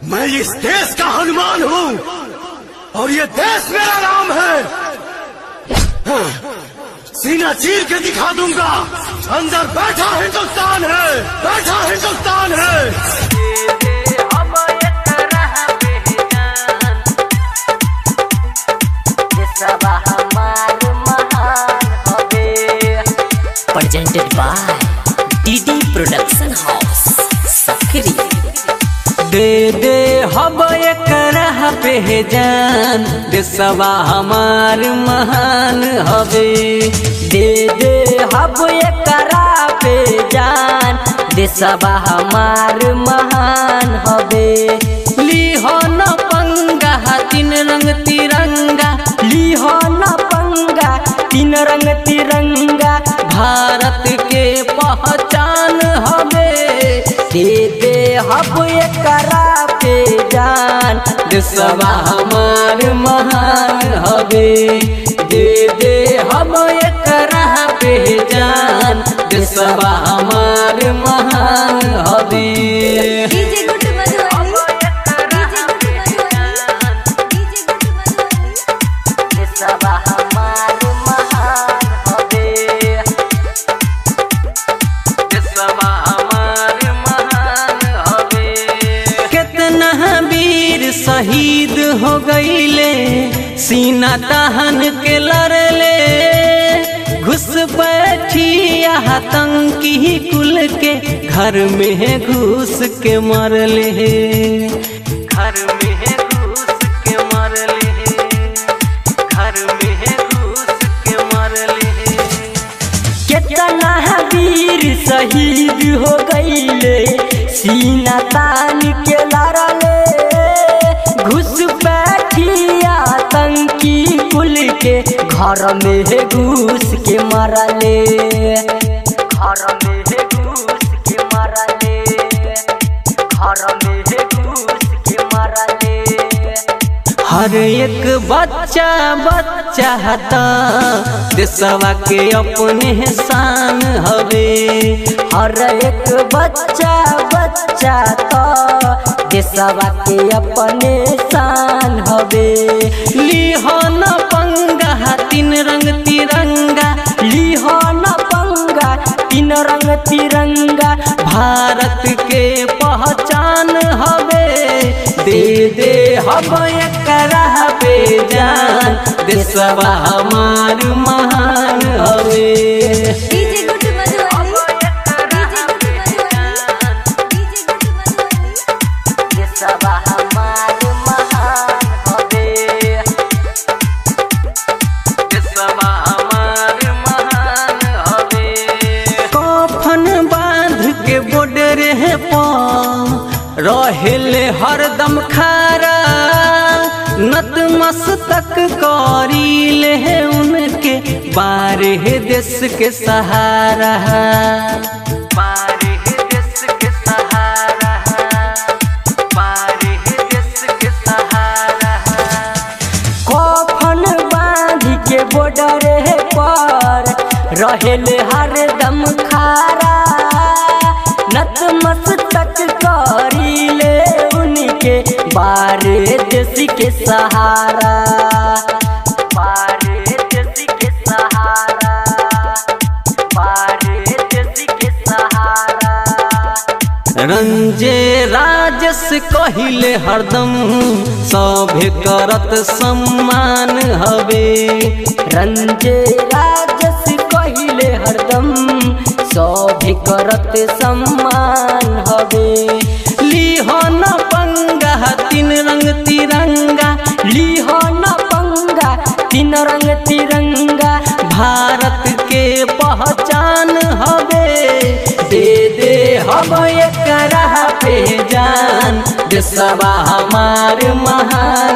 मैं इस देश का हनुमान हूँ और ये देश मेरा नाम है। हाँ, सीना चीर के दिखा दूंगा, अंदर बैठा हिंदुस्तान है, बैठा हिंदुस्तान है। Presented by DD Production House, Sakri। दे दे हब एकरा पे जान, देशवा हमार महान हवे। दे दे हब एकरा पे जान, देशवा हमार महान हवे। लीहो न पंगा तीन रंग तिरंगा, लीहो न पंगा तीन रंग तिरंगा, भारत के पहचान हवे। दे दे हब एकरा पे जान, देशवा हमार महान हवे। दे दे हब एकरा पे जान, देशवा हमार महान हवे। शहीद हो गईले, सीना तहन के लड़ले, घुसपैठी आतंकी कुल के घर में घुस के मरले, घर में घुस के मरले, घर में घुस के मरले। कितना वीर शहीद हो गईले, सीना तान के लड़ले, घुसपैठी आतंकी कुल के घर में घुस के मरले, घर में घुस के मरले, घर में घुस के मरले। हर एक बच्चा बच्चा ता देशवा के अपने शान हवे। हर एक बच्चा बच्चा ता देशवा के अपने शान हवे। लीहो न पंगा तीन रंग तिरंगा, लीहो न पंगा तीन रंग तिरंगा, भारत के पहचान हवे। दे दे हब एकरा पे जान, देशवा हमार महान हवे। रहेले हरदम खारा, नतमस्तक करीले उनके, बारे देश के सहारा, बारे देश के सहारा, बारे देश के सहारा। कफन बांध के बॉर्डर पर रहेले हरदम खारा, नतमस्तक करीले उनके, बारे देश के सहारा, बारे देश के सहारा, बारे देश के सहारा। रंजे राजस कहिले हरदम, सभे करत सम्मान हवे। रंजे राजस कहिले हरदम, सभे करत सम्मान हवे। लीहो न पंगा तीन रंग तिरंगा, लीहो न पंगा तीन रंग तिरंगा, भारत के पहचान हवे। दे दे हब एकरा पे जान, देशवा हमार महान